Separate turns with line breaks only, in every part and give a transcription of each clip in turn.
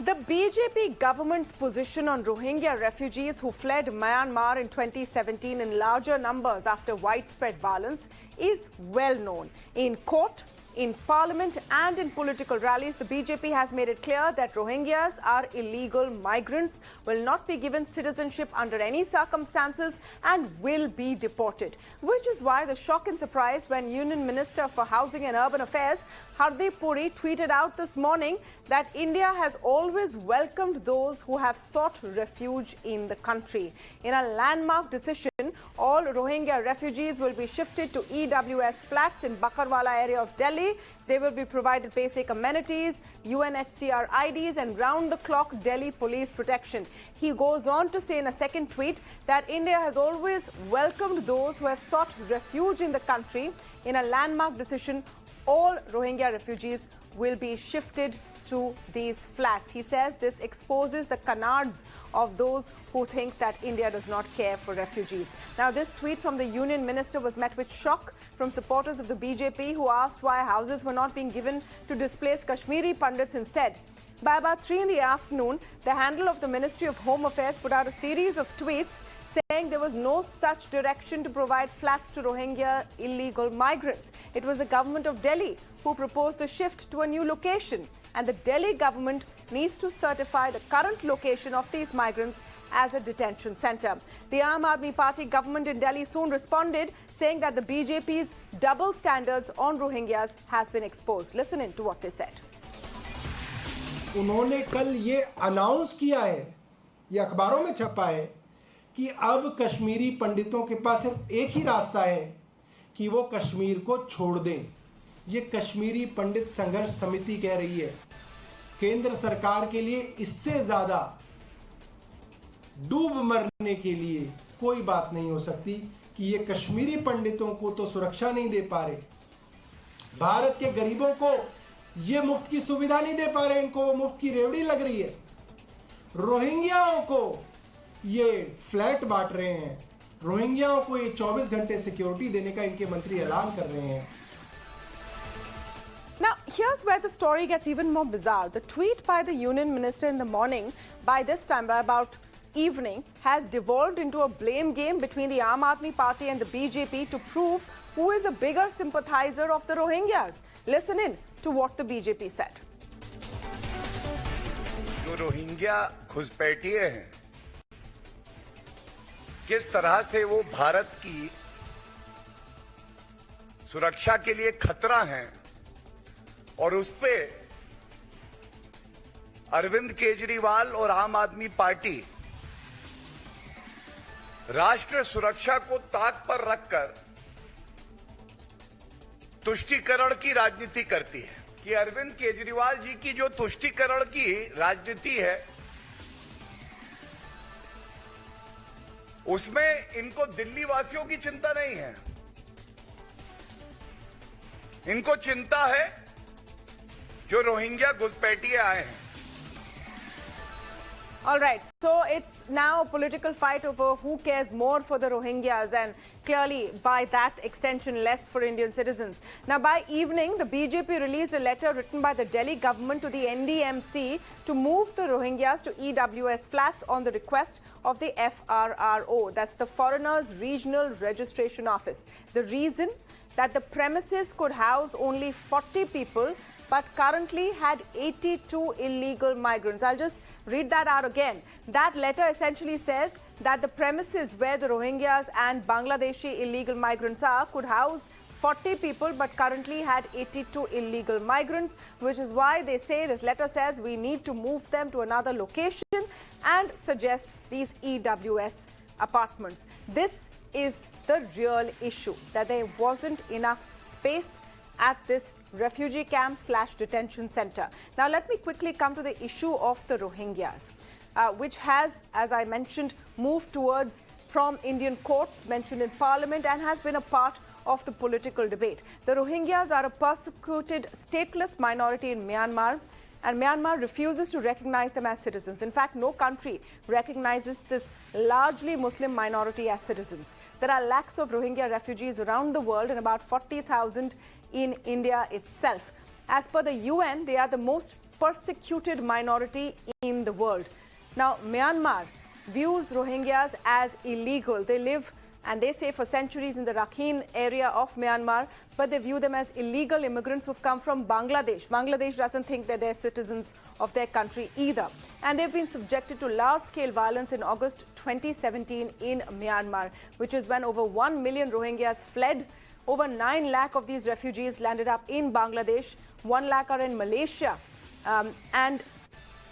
The BJP government's position on Rohingya refugees who fled Myanmar in 2017 in larger numbers after widespread violence is well known. In court, in parliament and in political rallies, the BJP has made it clear that Rohingyas are illegal migrants, will not be given citizenship under any circumstances and will be deported. Which is why the shock and surprise when Union Minister for Housing and Urban Affairs Hardeep Puri tweeted out this morning that India has always welcomed those who have sought refuge in the country. In a landmark decision, all Rohingya refugees will be shifted to EWS flats in Bakarwala area of Delhi. They will be provided basic amenities, UNHCR IDs and round-the-clock Delhi police protection. He goes on to say in a second tweet that India has always welcomed those who have sought refuge in the country. In a landmark decision, all Rohingya refugees will be shifted to these flats. He says this exposes the canards of those who think that India does not care for refugees. Now, this tweet from the Union Minister was met with shock from supporters of the BJP who asked why houses were not being given to displaced Kashmiri Pandits instead. By about 3 in the afternoon, the handle of the Ministry of Home Affairs put out a series of tweets saying there was no such direction to provide flats to Rohingya illegal migrants. It was the government of Delhi who proposed the shift to a new location, and the Delhi government needs to certify the current location of these migrants as a detention center. The Aam Aadmi Party government in Delhi soon responded, saying that the BJP's double standards on Rohingyas has been exposed. Listen in to what they said.
उन्होंने कल ये announce किया है, ये अखबारों में छपा है कि अब कश्मीरी पंडितों के पास सिर्फ एक ही रास्ता है कि वो कश्मीर को छोड़ दें। ये कश्मीरी पंडित संघर्ष समिति कह रही है। केंद्र सरकार के लिए इससे ज्यादा डूब मरने के लिए कोई बात नहीं हो सकती कि ये कश्मीरी पंडितों को तो सुरक्षा नहीं दे पा रहे, भारत के गरीबों को ये मुफ्त की सुविधा नहीं दे पा रहे, इनको मुफ्त की रेवड़ी लग रही है, रोहिंग्याओं को ये फ्लैट बांट रहे हैं, रोहिंग्याओं को ये 24 घंटे सिक्योरिटी देने का इनके मंत्री ऐलान कर रहे हैं।
Now, here's where the story gets even more bizarre. The tweet by the Union Minister in the morning, by this time, by about evening, has devolved into a blame game between the Aam Aadmi Party and the BJP to prove who is a bigger sympathizer of the Rohingyas. Listen in to what the BJP said.
जो Rohingya घुसपैठिए हैं, किस तरह से वो भारत की सुरक्षा के लिए खतरा हैं और उस पे अरविंद केजरीवाल और आम आदमी पार्टी राष्ट्र सुरक्षा को ताक पर रखकर तुष्टीकरण की राजनीति करती है कि अरविंद केजरीवाल जी की जो तुष्टीकरण की राजनीति है उसमें इनको दिल्ली वासियों की चिंता नहीं है, इनको चिंता है जो रोहिंग्या घुसपैठिए आए हैं।
All right, so it's now a political fight over who cares more for the Rohingyas and clearly by that extension less for Indian citizens. Now by evening, the BJP released a letter written by the Delhi government to the NDMC to move the Rohingyas to EWS flats on the request of the FRRO, that's the Foreigners Regional Registration Office. The reason that the premises could house only 40 people but currently had 82 illegal migrants. I'll just read that out again. That letter essentially says that the premises where the Rohingyas and Bangladeshi illegal migrants are could house 40 people but currently had 82 illegal migrants, which is why they say, this letter says, we need to move them to another location and suggest these EWS apartments. This is the real issue, that there wasn't enough space at this refugee camp / detention center. Now, let me quickly come to the issue of the Rohingyas, which has, as I mentioned, moved towards from Indian courts, mentioned in parliament, and has been a part of the political debate. The Rohingyas are a persecuted, stateless minority in Myanmar, and Myanmar refuses to recognize them as citizens. In fact, no country recognizes this largely Muslim minority as citizens. There are lakhs of Rohingya refugees around the world and about 40,000 in India itself. As per the UN, they are the most persecuted minority in the world. Now, Myanmar views Rohingyas as illegal. They live, and they say, for centuries in the Rakhine area of Myanmar, but they view them as illegal immigrants who've come from Bangladesh. Bangladesh doesn't think that they're citizens of their country either. And they've been subjected to large-scale violence in August 2017 in Myanmar, which is when over 1 million Rohingyas fled. Over 9 lakh of these refugees landed up in Bangladesh. 1 lakh are in Malaysia. And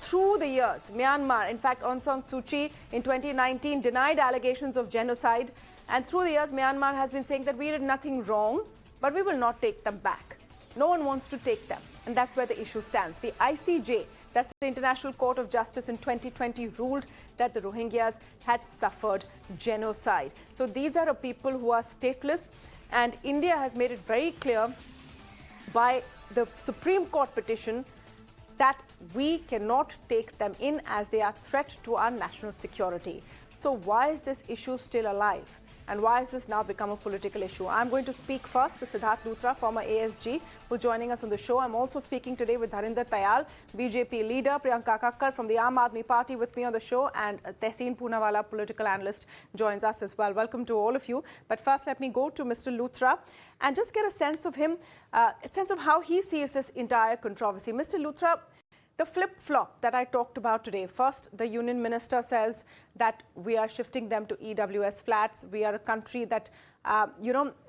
through the years, Myanmar, in fact, Aung San Suu Kyi in 2019 denied allegations of genocide. And through the years, Myanmar has been saying that we did nothing wrong, but we will not take them back. No one wants to take them. And that's where the issue stands. The ICJ, that's the International Court of Justice, in 2020 ruled that the Rohingyas had suffered genocide. So these are people who are stateless. And India has made it very clear by the Supreme Court petition that we cannot take them in as they are a threat to our national security. So why is this issue still alive? And why has this now become a political issue? I'm going to speak first with Sidharth Luthra, former ASG, who's joining us on the show. I'm also speaking today with Dharinder Tayal, BJP leader, Priyanka Kakkar from the Aam Aadmi Party with me on the show, and Tehseen Poonawala, political analyst, joins us as well. Welcome to all of you. But first, let me go to Mr. Luthra and just get a sense of him, a sense of how he sees this entire controversy. Mr. Luthra, the flip-flop that I talked about today. First, the union minister says that we are shifting them to EWS flats. We are a country that,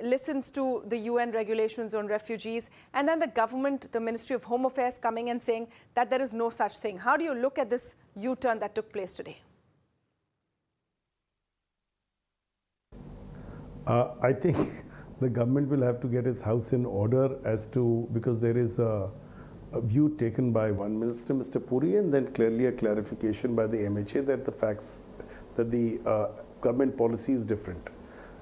listens to the UN regulations on refugees. And then the government, the Ministry of Home Affairs, coming and saying that there is no such thing. How do you look at this U-turn that took place today?
I think the government will have to get its house in order because there is a view taken by one minister, Mr. Puri, and then clearly a clarification by the MHA that the government policy is different.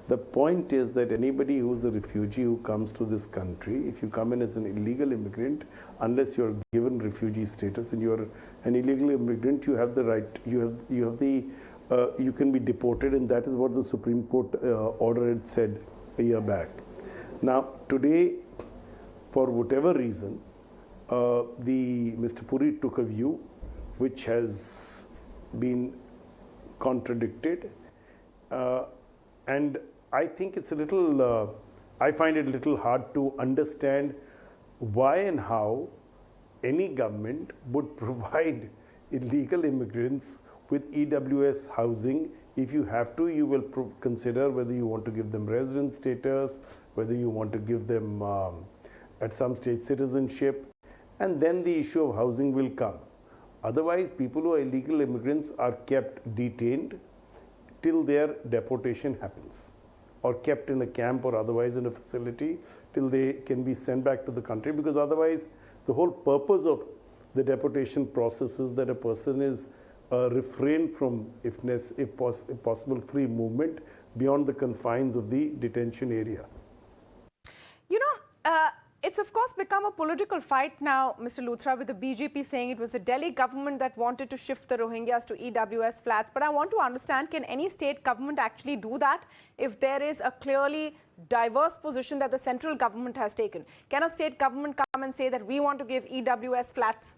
The point is that anybody who is a refugee who comes to this country, if you come in as an illegal immigrant, unless you are given refugee status and you are an illegal immigrant, you have the right, you can be deported, and that is what the Supreme Court order had said a year back. Now, today, for whatever reason, Mr. Puri took a view which has been contradicted, and I think it's a little, I find it a little hard to understand why and how any government would provide illegal immigrants with EWS housing. If you have to, you will consider whether you want to give them resident status, whether you want to give them at some stage citizenship, and then the issue of housing will come. Otherwise, people who are illegal immigrants are kept detained till their deportation happens, or kept in a camp or otherwise in a facility till they can be sent back to the country, because otherwise the whole purpose of the deportation process is that a person is refrained from, if possible, free movement beyond the confines of the detention area.
It's of course become a political fight now, Mr. Luthra, with the BJP saying it was the Delhi government that wanted to shift the Rohingyas to EWS flats. But I want to understand, can any state government actually do that if there is a clearly diverse position that the central government has taken? Can a state government come and say that we want to give EWS flats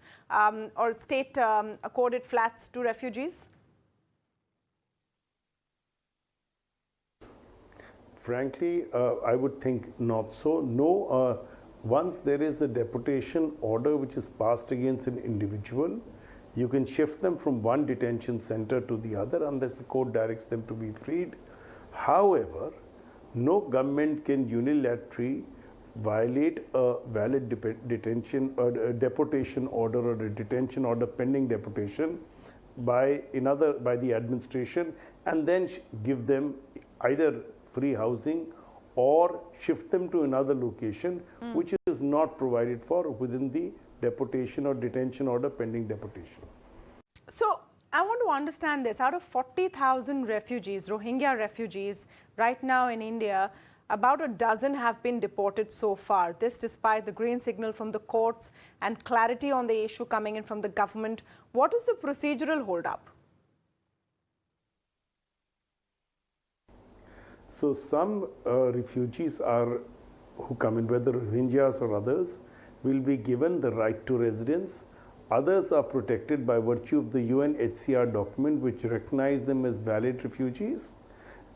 or state accorded flats to refugees?
Frankly, I would think not so. No. Once there is a deportation order which is passed against an individual, you can shift them from one detention center to the other unless the court directs them to be freed. However, no government can unilaterally violate a valid detention or a deportation order or a detention order pending deportation by the administration and then give them either free housing or shift them to another location which is not provided for within the deportation or detention order pending deportation.
So I want to understand this. Out of 40,000 refugees, Rohingya refugees, right now in India, about a dozen have been deported so far. This despite the green signal from the courts and clarity on the issue coming in from the government. What is the procedural hold-up?
So some refugees who come in, whether Rohingyas or others, will be given the right to residence. Others are protected by virtue of the UNHCR document which recognize them as valid refugees,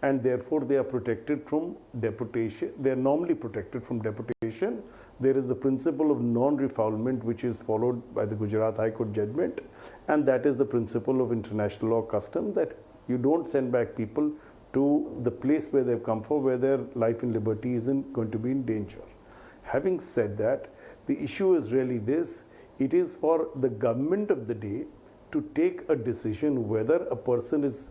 and therefore they are protected from deportation. They are normally protected from deportation. There is the principle of non-refoulement which is followed by the Gujarat High Court judgment, and that is the principle of international law custom, that you don't send back people to the place where they've come from, where their life and liberty isn't going to be in danger. Having said that, the issue is really this: it is for the government of the day to take a decision whether a person is,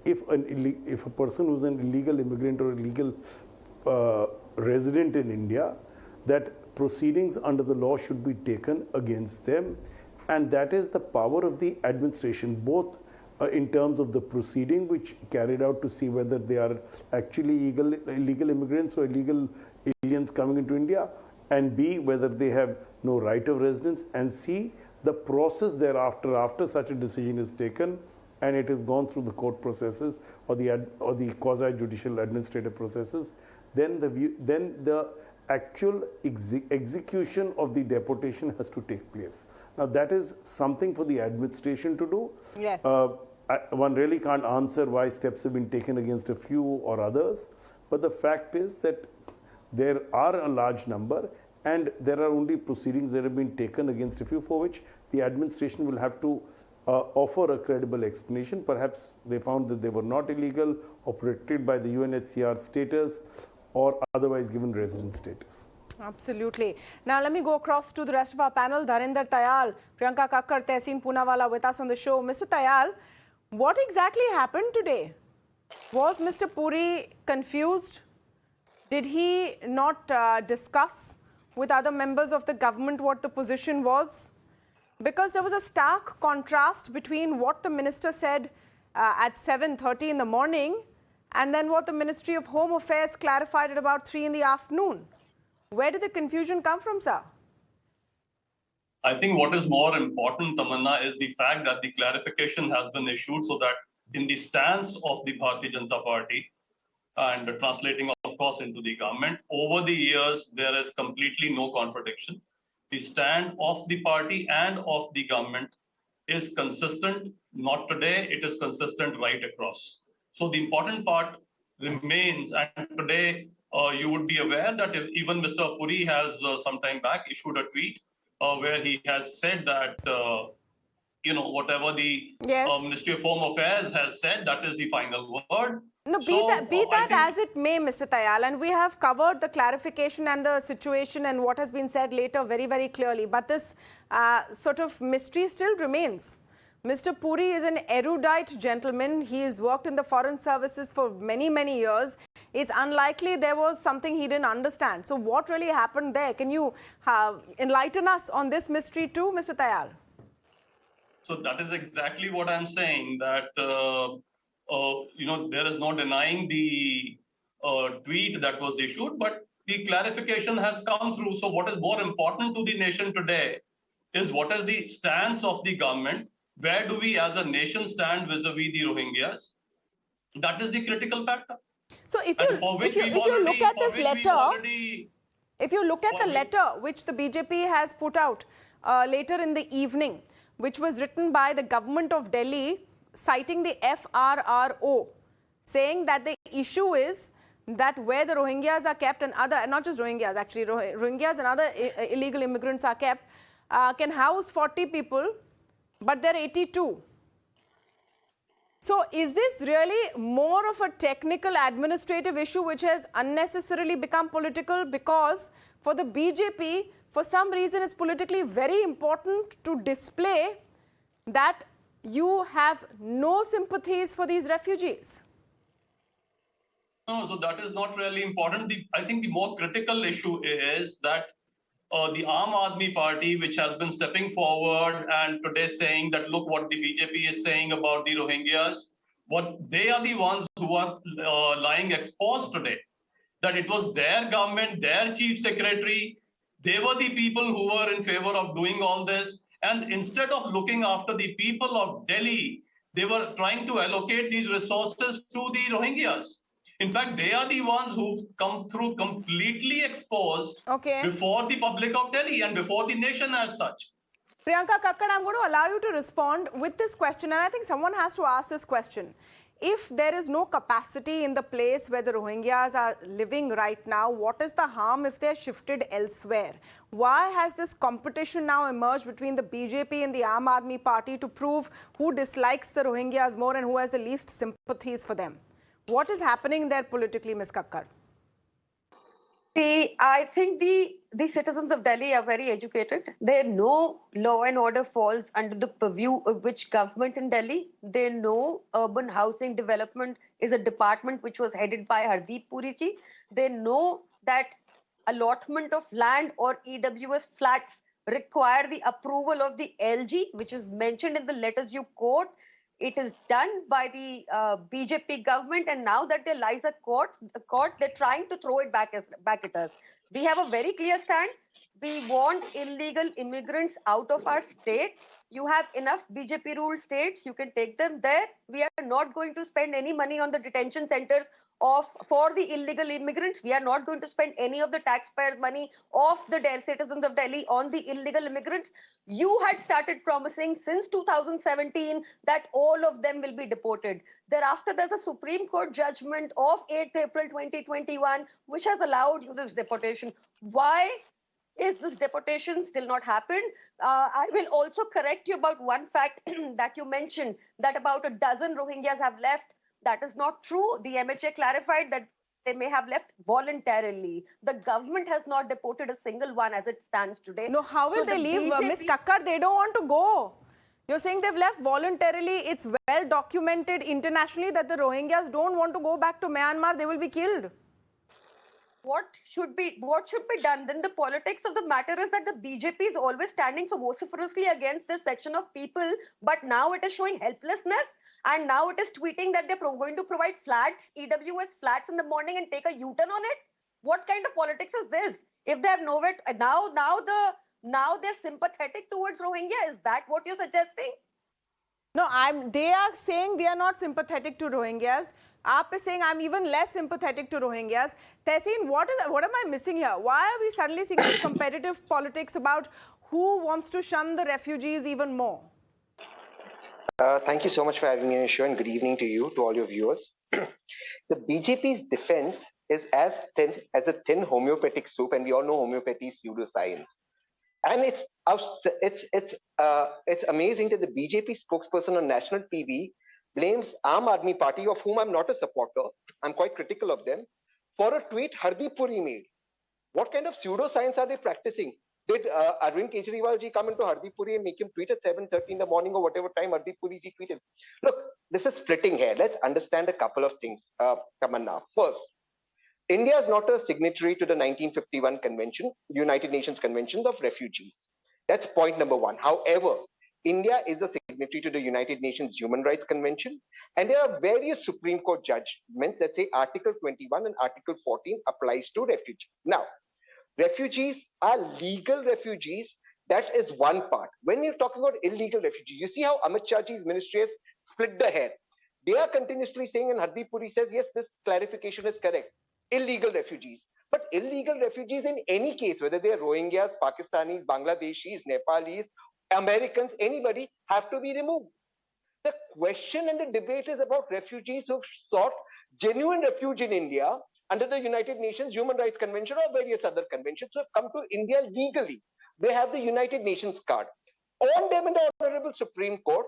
if a person who's an illegal immigrant or illegal resident in India, that proceedings under the law should be taken against them, and that is the power of the administration, both in terms of the proceeding which carried out to see whether they are actually illegal immigrants or illegal aliens coming into India, and B, whether they have no right of residence, and C, the process thereafter, after such a decision is taken and it has gone through the court processes or the quasi-judicial administrative processes, then the actual execution of the deportation has to take place. Now that is something for the administration to do.
Yes.
One really can't answer why steps have been taken against a few or others, but the fact is that there are a large number, and there are only proceedings that have been taken against a few for which the administration will have to offer a credible explanation. Perhaps they found that they were not illegal or protected by the UNHCR status or otherwise given resident status.
Absolutely. Now let me go across to the rest of our panel. Dharinder, Tayal, Priyanka Kakkar, Tehseen Poonawala with us on the show. Mr. Tayal, what exactly happened today? Was Mr. Puri confused? Did he not discuss with other members of the government what the position was? Because there was a stark contrast between what the minister said at 7:30 in the morning and then what the Ministry of Home Affairs clarified at about 3 in the afternoon. Where did the confusion come from, sir?
I think what is more important, Tamanna, is the fact that the clarification has been issued so that in the stance of the Bharatiya Janata Party, and translating, of course, into the government, over the years, there is completely no contradiction. The stand of the party and of the government is consistent. Not today, it is consistent right across. So the important part remains, and today you would be aware that even Mr. Puri has some time back issued a tweet where he has said that, whatever the Ministry of Home Affairs has said, that is the final word.
No, be that as it may, Mr. Tayal, and we have covered the clarification and the situation and what has been said later very, very clearly. But this sort of mystery still remains. Mr. Puri is an erudite gentleman. He has worked in the foreign services for many, many years. It's unlikely there was something he didn't understand. So what really happened there? Can you enlighten us on this mystery too, Mr. Tayal?
So that is exactly what I'm saying, that there is no denying the tweet that was issued, but the clarification has come through. So what is more important to the nation today is what is the stance of the government? Where do we as a nation stand vis-a-vis the Rohingyas? That is the critical factor.
So if you look at this letter, if you look at the letter which the BJP has put out later in the evening, which was written by the government of Delhi, citing the FRRO, saying that the issue is that where the Rohingyas are kept and other, not just Rohingyas, actually Rohingyas and other illegal immigrants are kept, can house 40 people, but there are 82. So is this really more of a technical administrative issue which has unnecessarily become political? Because for the BJP, for some reason, it's politically very important to display that you have no sympathies for these refugees.
No, so that is not really important. I think the more critical issue is that the Aam Aadmi Party, which has been stepping forward and today saying that, look what the BJP is saying about the Rohingyas, what they are the ones who are lying exposed today, that it was their government, their chief secretary, they were the people who were in favor of doing all this. And instead of looking after the people of Delhi, they were trying to allocate these resources to the Rohingyas. In fact, they are the ones who've come through completely exposed
Okay.
before the public of Delhi and before the nation as such.
Priyanka Kakkad, I'm going to allow you to respond with this question, and I think someone has to ask this question. If there is no capacity in the place where the Rohingyas are living right now, what is the harm if they're shifted elsewhere? Why has this competition now emerged between the BJP and the Aam Aadmi Party to prove who dislikes the Rohingyas more and who has the least sympathies for them? What is happening there politically, Ms. Kakkad?
See, I think the citizens of Delhi are very educated. They know law and order falls under the purview of which government in Delhi. They know urban housing development is a department which was headed by Hardeep Puri ji. They know that allotment of land or EWS flats require the approval of the LG, which is mentioned in the letters you quote. It is done by the BJP government, and now that there lies a court, they're trying to throw it back at us. We have a very clear stand. We want illegal immigrants out of our state. You have enough BJP-ruled states. You can take them there. We are not going to spend any money on the detention centers for the illegal immigrants. We are not going to spend any of the taxpayers' money of the citizens of Delhi on the illegal immigrants. You had started promising since 2017 that all of them will be deported. Thereafter, there's a Supreme Court judgment of 8th April 2021, which has allowed you this deportation. Why is this deportation still not happened? I will also correct you about one fact that you mentioned, that about a dozen Rohingyas have left. That is not true. The MHA clarified that they may have left voluntarily. The government has not deported a single one as it stands today.
No, how will they leave? Ms. Kakkad, they don't want to go. You're saying they've left voluntarily. It's well documented internationally that the Rohingyas don't want to go back to Myanmar. They will be killed.
What should be done? Then the politics of the matter is that the BJP is always standing so vociferously against this section of people, but now it is showing helplessness, and now it is tweeting that they're going to provide flats, EWS flats in the morning, and take a U-turn on it. What kind of politics is this? If they have nowhere now they're sympathetic towards Rohingya. Is that what you're suggesting?
No, they are saying we are not sympathetic to Rohingyas. Aap is saying I'm even less sympathetic to Rohingyas. Tehseen, what am I missing here? Why are we suddenly seeing this competitive politics about who wants to shun the refugees even more?
Thank you so much for having me on the show, and good evening to you, to all your viewers. The BJP's defense is as thin as a thin homeopathic soup, and we all know homeopathy is pseudoscience. And it's amazing that the BJP spokesperson on national TV blames Aam Aadmi Party, of whom I'm not a supporter, I'm quite critical of them, for a tweet Hardeep Puri made. What kind of pseudoscience are they practicing? Did Arvind Kejriwal ji come into Hardeep Puri and make him tweet at 7:30 in the morning or whatever time Hardeep Puri ji tweeted? Look, this is splitting hair. Let's understand a couple of things, Tamanna. First, India is not a signatory to the 1951 Convention, United Nations Convention of Refugees. That's point number one. However, India is a signatory to the United Nations Human Rights Convention, and there are various Supreme Court judgments that say Article 21 and Article 14 applies to refugees. Now, refugees are legal refugees. That is one part. When you talk about illegal refugees, you see how Amit Shahji's ministry has split the hair. They are continuously saying, and Hardeep Puri says, yes, this clarification is correct. Illegal refugees. But illegal refugees in any case, whether they are Rohingyas, Pakistanis, Bangladeshis, Nepalis, Americans, anybody, have to be removed. The question and the debate is about refugees who've sought genuine refuge in India under the United Nations Human Rights Convention or various other conventions, who have come to India legally. They have the United Nations card. On them in the Honorable Supreme Court,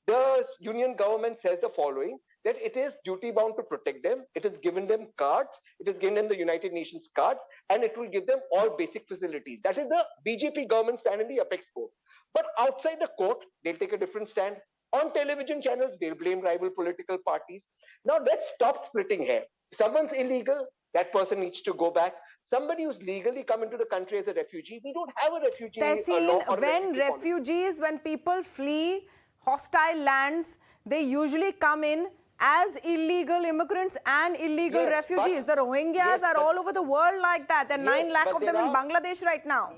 the union government says the following, that it is duty bound to protect them. It has given them cards. It has given them the United Nations card, and it will give them all basic facilities. That is the BJP government stand in the apex court. But outside the court, they'll take a different stand. On television channels, they'll blame rival political parties. Now let's stop splitting hair. If someone's illegal, that person needs to go back. Somebody who's legally come into the country as a refugee, we don't have a refugee law.
When people flee hostile lands, they usually come in as illegal immigrants and illegal refugees. The Rohingyas are all over the world like that. There are 9 lakh of them in Bangladesh right now.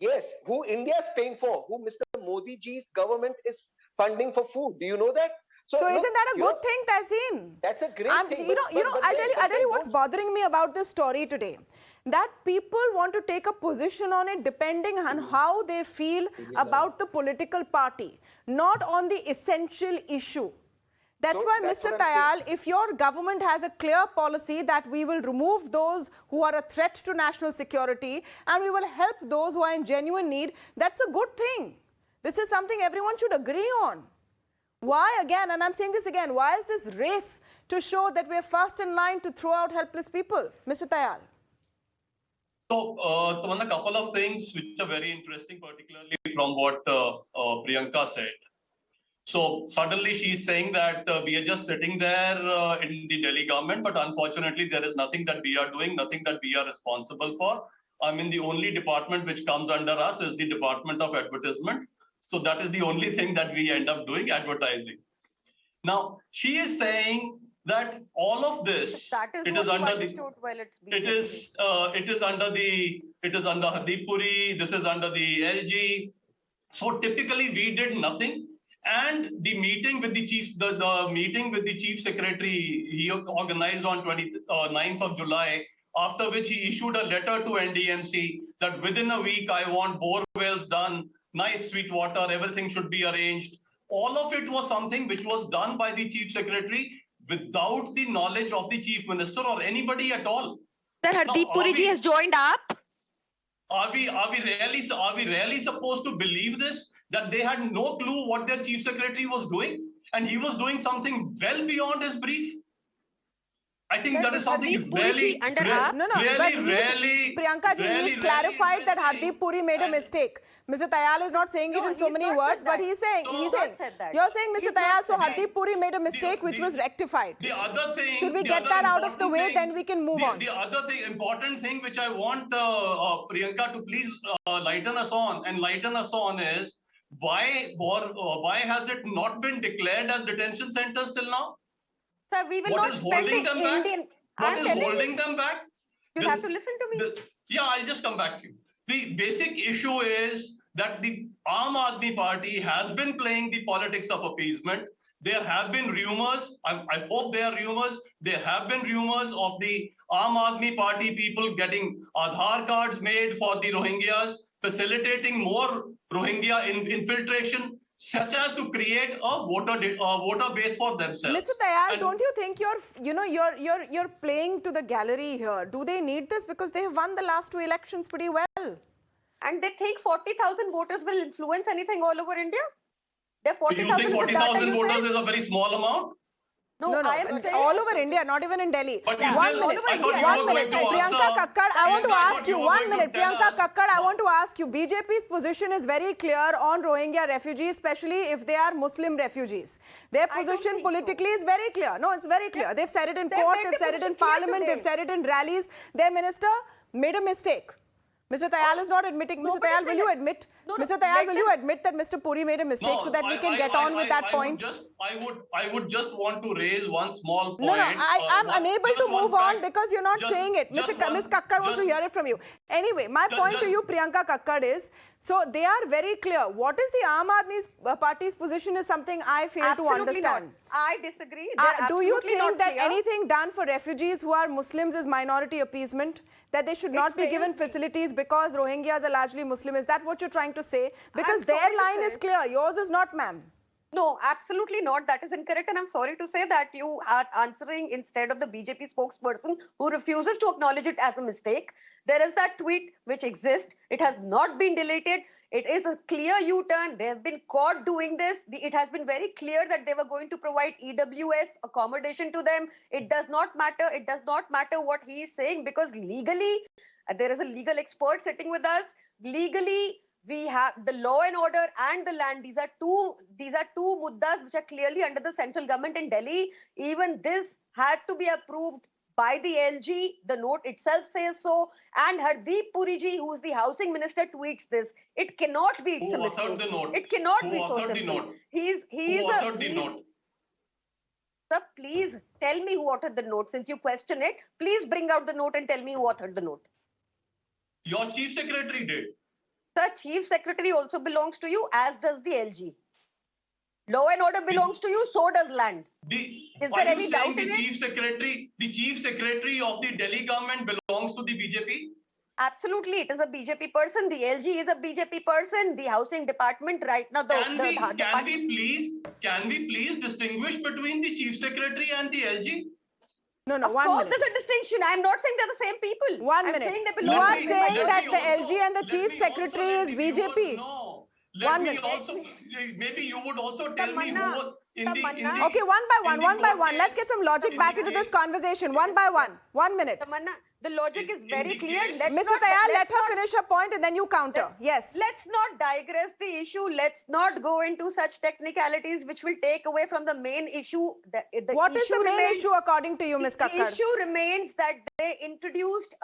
Yes, who India is paying for, who Mr. Modi ji's government is funding for food. Do you know that?
So
look,
isn't that a
you
good
know,
thing, Tahseen?
That's a great thing.
You know,
but
I'll
then-
tell you what's bothering me about this story today. That people want to take a position on it depending on how they feel about the political party, not on the essential issue. That's
So
why,
that's
Mr.
what I'm saying.
Tayal, if your government has a clear policy that we will remove those who are a threat to national security and we will help those who are in genuine need, that's a good thing. This is something everyone should agree on. Why again, and I'm saying this again, why is this race to show that we're first in line to throw out helpless people? Mr. Tayal.
So, Tamanna, a couple of things which are very interesting, particularly from what Priyanka said. So, suddenly she's saying that we are just sitting there in the Delhi government, but unfortunately, there is nothing that we are doing, nothing that we are responsible for. I mean, the only department which comes under us is the Department of Advertisement. So, that is the only thing that we end up doing, advertising. Now, she is saying that all of this, it is under the, it is under Hardeep Puri, this is under the LG. So typically we did nothing. And the meeting with the chief, the meeting with the chief secretary, he organized on 29th of July, after which he issued a letter to NDMC that within a week, I want bore wells done, nice sweet water, everything should be arranged. All of it was something which was done by the chief secretary without the knowledge of the chief minister or anybody at all.
Sir, Hardeep Puri ji has joined up.
Are we really supposed to believe this? That they had no clue what their chief secretary was doing, and he was doing something well beyond his brief? I think that is something really,
Priyanka ji, he's clarified that Hardeep Puri made a mistake. Mr. Tayal is not saying it in so many words, but he's saying, you're saying, Mr. Tayal, so Hardeep Puri made a mistake which was rectified.
The other thing,
should we get that out of the way, then we can move on.
The other thing, important thing which I want Priyanka to please lighten us on is why has it not been declared as detention centers till now?
Sir, we will
What
not
is holding them back? What is holding them back?
You have to listen to me.
Yeah, I'll just come back to you. The basic issue is that the Aam Aadmi Party has been playing the politics of appeasement. There have been rumors, I hope they are rumors, there have been rumors of the Aam Aadmi Party people getting Aadhaar cards made for the Rohingyas, facilitating more Rohingya infiltration, such as to create a voter base for themselves.
Mr. Tayal, don't you think you're playing to the gallery here? Do they need this? Because they have won the last 2 elections pretty well.
And they think 40,000 voters will influence anything all over India?
Do you think 40,000 voters is a very small amount?
No, all over India, not even in Delhi.
But
One minute, Priyanka Kakkad, I want to ask you, 1 minute, Priyanka Kakkad, I want to ask you, BJP's position is very clear on Rohingya refugees, especially if they are Muslim refugees. Their position politically is very clear. No, it's very clear. They've said it in court, they've said it in parliament, they've said it in rallies. Their minister made a mistake. Mr. Tayal is not admitting. Mr. Tayal, will you admit? Mr. Tayal, will you admit that Mr. Puri made a mistake so that we can get on with that point?
I would just want to raise one small point.
No, I'm unable to move on because you're not saying it. Ms. Kakkad wants to hear it from you. Anyway, my point to you, Priyanka Kakkad, is, so they are very clear. What is the Aam Aadmi Party's position is something I fail to understand.
I disagree.
Do you think that anything done for refugees who are Muslims is minority appeasement? That they should not be given facilities because Rohingyas are largely Muslim? Is that what you're trying to say? Because their line is clear. Yours is not, ma'am.
No, absolutely not. That is incorrect. And I'm sorry to say that you are answering instead of the BJP spokesperson who refuses to acknowledge it as a mistake. There is that tweet which exists. It has not been deleted. It is a clear U-turn. They have been caught doing this. It has been very clear that they were going to provide EWS accommodation to them. It does not matter. It does not matter what he is saying because legally, there is a legal expert sitting with us. Legally, we have the law and order and the land. These are two muddas which are clearly under the central government in Delhi. Even this had to be approved by the LG. The note itself says so. And Hardeep Puri ji, who is the housing minister, tweets this. It cannot be.
Who authored the note?
It cannot
Who
be so
authored
simple.
the note?
Who
authored the note?
Sir, please tell me who authored the note. Since you question it, please bring out the note and tell me who authored the note.
Your chief secretary did.
Sir, chief secretary also belongs to you, as does the LG. Law and order belongs to you, so does land. Is there
Are
any
you
doubt
saying
in it?
the chief secretary of the Delhi government belongs to the BJP?
Absolutely, it is a BJP person. The LG is a BJP person. The housing department right now,
Can we please distinguish between the chief secretary and the LG?
No,
Of course, there's a distinction. I'm not saying they're the same people.
One
I'm
minute.
saying they
You
belong
are
to
saying
the
that
BJP.
the LG and the chief secretary is BJP.
No. Maybe you would also tell me who was in the
Okay, one by one. Let's get some logic back into this conversation. One by one. 1 minute.
Tamanna, the logic is very clear.
Mr. Tayal, let her finish her point and then you counter. Yes.
Let's not digress the issue. Let's not go into such technicalities which will take away from the main issue.
What is the main issue according to you, Ms. Kakkar?
The issue remains that they introduced,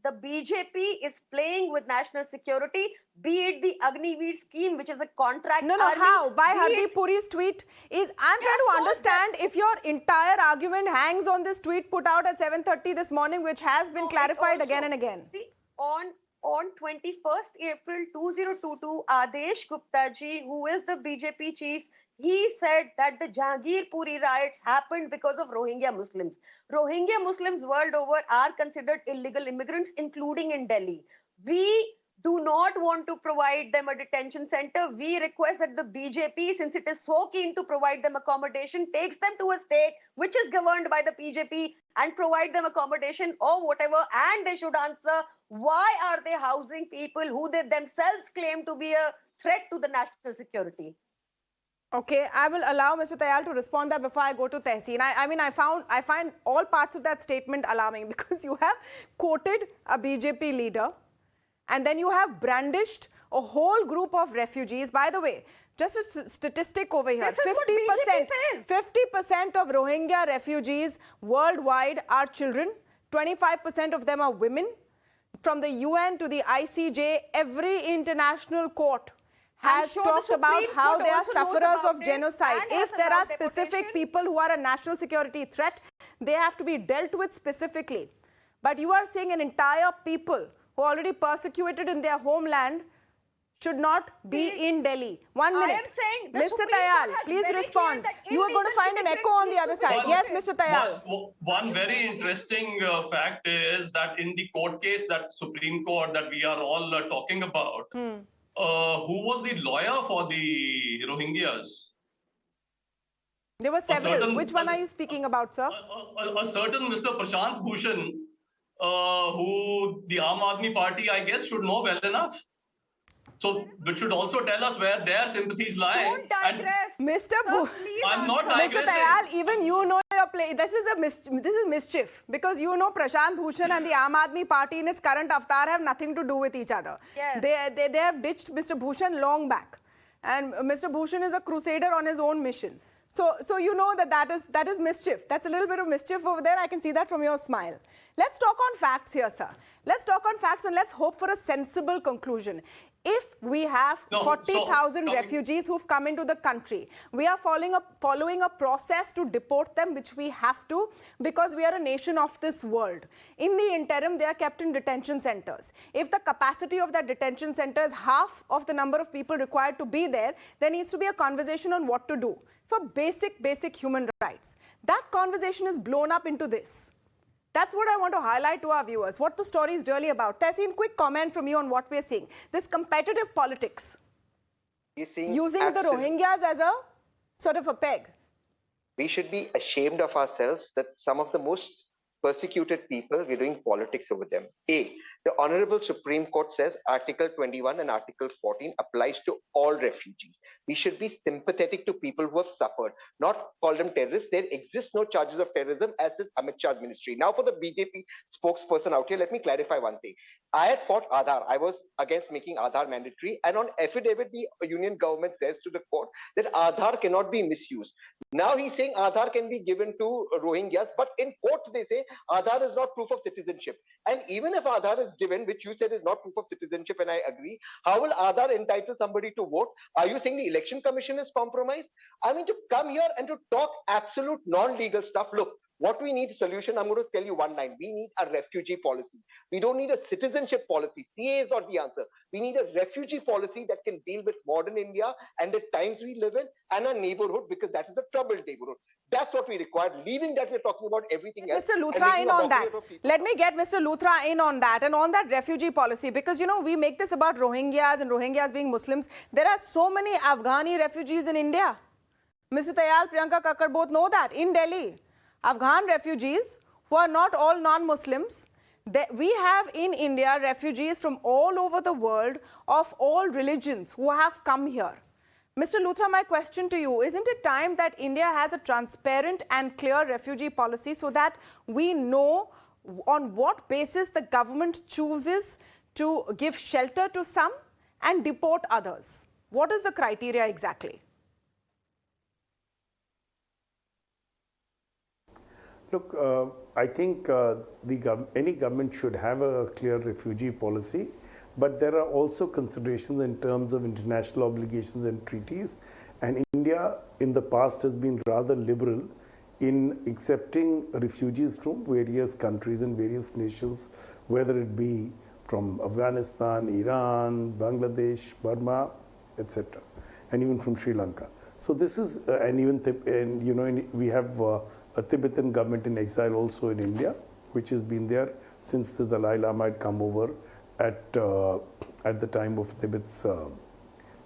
the BJP is playing with national security, be it the Agniveer scheme, which is a contract.
No, how? By Hardeep Puri's tweet I'm trying to understand if your entire argument hangs on this tweet put out at 7:30 this morning, which has been clarified again and again.
See, on 21st April 2022, Adesh Gupta ji, who is the BJP chief, he said that the Jahangir Puri riots happened because of Rohingya Muslims. Rohingya Muslims world over are considered illegal immigrants, including in Delhi. We do not want to provide them a detention center. We request that the BJP, since it is so keen to provide them accommodation, takes them to a state which is governed by the BJP and provide them accommodation or whatever. And they should answer, why are they housing people who they themselves claim to be a threat to the national security?
Okay, I will allow Mr. Tayal to respond that before I go to Tehseen. I find all parts of that statement alarming because you have quoted a BJP leader and then you have brandished a whole group of refugees. By the way, just a statistic over here, 50% of Rohingya refugees worldwide are children, 25% of them are women. From the UN to the ICJ, every international court has talked about how they are sufferers of genocide. If there are specific people who are a national security threat, they have to be dealt with specifically. But you are saying an entire people who are already persecuted in their homeland should not be in Delhi. 1 minute.
I am saying
Mr. Tayal, please respond. You are going to find an echo on the other side. Yes, Mr. Tayal.
One very interesting fact is that in the court case, that Supreme Court that we are all talking about, who was the lawyer for the Rohingyas?
There were several. Which one are you speaking about, sir?
A certain Mr. Prashant Bhushan, who the Aam Aadmi Party, I guess, should know well enough. So, which should also tell us where their sympathies lie.
Don't digress.
I'm not digressing.
Mr. Tayal, even you know your play. This is mischief because you know Prashant Bhushan and the Aam Aadmi Party in its current avatar have nothing to do with each other.
Yes.
They have ditched Mr. Bhushan long back, and Mr. Bhushan is a crusader on his own mission. So you know that is mischief. That's a little bit of mischief over there. I can see that from your smile. Let's talk on facts here, sir. Let's talk on facts and let's hope for a sensible conclusion. If we have 40,000 refugees who've come into the country, we are following a process to deport them, which we have to because we are a nation of this world. In the interim, they are kept in detention centers. If the capacity of that detention center is half of the number of people required to be there, there needs to be a conversation on what to do for basic human rights. That conversation is blown up into this. That's what I want to highlight to our viewers, what the story is really about. Tehseen, quick comment from you on what we're seeing. This competitive politics, using the Rohingyas as a sort of a peg.
We should be ashamed of ourselves that some of the most persecuted people, we're doing politics over them. The Honorable Supreme Court says Article 21 and Article 14 applies to all refugees. We should be sympathetic to people who have suffered, not call them terrorists. There exists no charges of terrorism as is Amit Shah's ministry. Now for the BJP spokesperson out here, let me clarify one thing. I had fought Aadhaar. I was against making Aadhaar mandatory. And on affidavit, the union government says to the court that Aadhaar cannot be misused. Now he's saying Aadhaar can be given to Rohingyas, but in court they say Aadhaar is not proof of citizenship. And even if Aadhaar is given, which you said is not proof of citizenship, and I agree, how will Aadhaar entitle somebody to vote? Are you saying the election commission is compromised? I mean, to come here and to talk absolute non-legal stuff. Look, What we need a solution, I'm going to tell you one line. We need a refugee policy. We don't need a citizenship policy. CA is not the answer. We need a refugee policy that can deal with modern India and the times we live in and our neighborhood, because that is a troubled neighborhood. That's what we require. Leaving that, we're talking about everything else.
Mr. Luthra in on that. Let me get Mr. Luthra in on that and on that refugee policy, because, you know, we make this about Rohingyas and Rohingyas being Muslims. There are so many Afghani refugees in India. Mr. Tayal, Priyanka Kakkar both know that in Delhi. Afghan refugees who are not all non-Muslims. We have in India refugees from all over the world of all religions who have come here. Mr. Luthra, my question to you, isn't it time that India has a transparent and clear refugee policy so that we know on what basis the government chooses to give shelter to some and deport others? What is the criteria exactly?
Look, I think any government should have a clear refugee policy, but there are also considerations in terms of international obligations and treaties. And India in the past has been rather liberal in accepting refugees from various countries and various nations, whether it be from Afghanistan, Iran, Bangladesh, Burma, etc., and even from Sri Lanka. So this is, we have a Tibetan government in exile also in India, which has been there since the Dalai Lama had come over at the time of Tibet's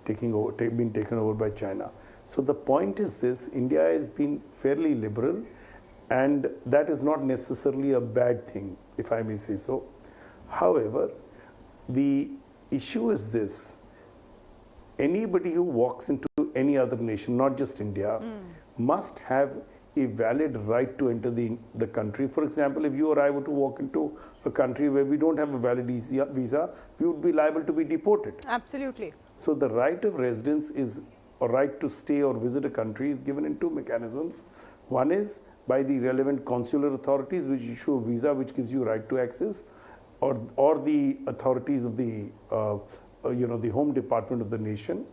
being taken over by China. So the point is this: India has been fairly liberal, and that is not necessarily a bad thing, if I may say so. However, the issue is this: anybody who walks into any other nation, not just India, must have a valid right to enter the country. For example, if you or I were to walk into a country where we don't have a valid visa, we would be liable to be deported.
Absolutely.
So the right of residence is a right to stay or visit a country is given in two mechanisms. One is by the relevant consular authorities, which issue a visa which gives you right to access, or the authorities of the the Home Department of the nation,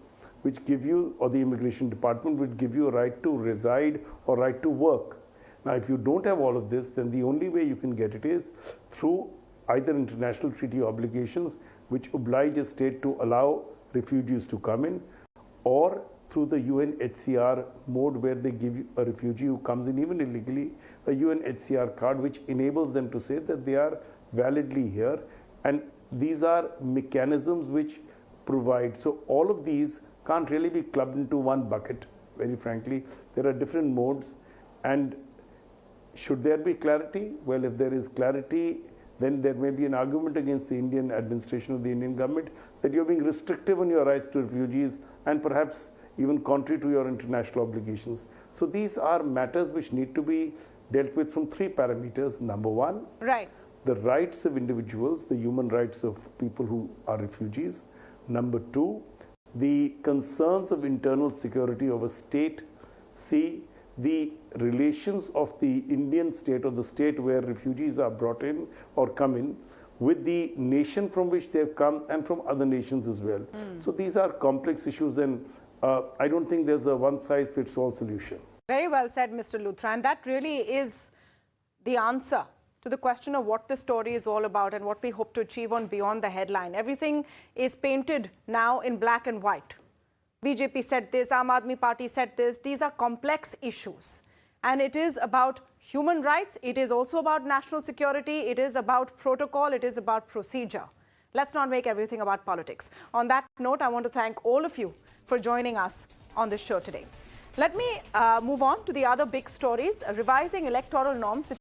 which give you, or the Immigration Department, which give you a right to reside or right to work. Now, if you don't have all of this, then the only way you can get it is through either international treaty obligations, which oblige a state to allow refugees to come in, or through the UNHCR mode, where they give you a refugee who comes in even illegally a UNHCR card, which enables them to say that they are validly here. And these are mechanisms which provide. So all of these can't really be clubbed into one bucket, very frankly. There are different modes. And should there be clarity? Well, if there is clarity, then there may be an argument against the Indian administration of the Indian government that you're being restrictive on your rights to refugees and perhaps even contrary to your international obligations. So these are matters which need to be dealt with from three parameters. Number one, the rights of individuals, the human rights of people who are refugees. Number two, the concerns of internal security of a state. C, the relations of the Indian state or the state where refugees are brought in or come in with the nation from which they've come and from other nations as well. So these are complex issues, and I don't think there's a one-size-fits-all solution.
Very well said, Mr. Luthra. And that really is the answer to the question of what the story is all about and what we hope to achieve on Beyond the Headline. Everything is painted now in black and white. BJP said this, Aam Aadmi Party said this. These are complex issues. And it is about human rights. It is also about national security. It is about protocol. It is about procedure. Let's not make everything about politics. On that note, I want to thank all of you for joining us on this show today. Let me move on to the other big stories. Revising electoral norms, which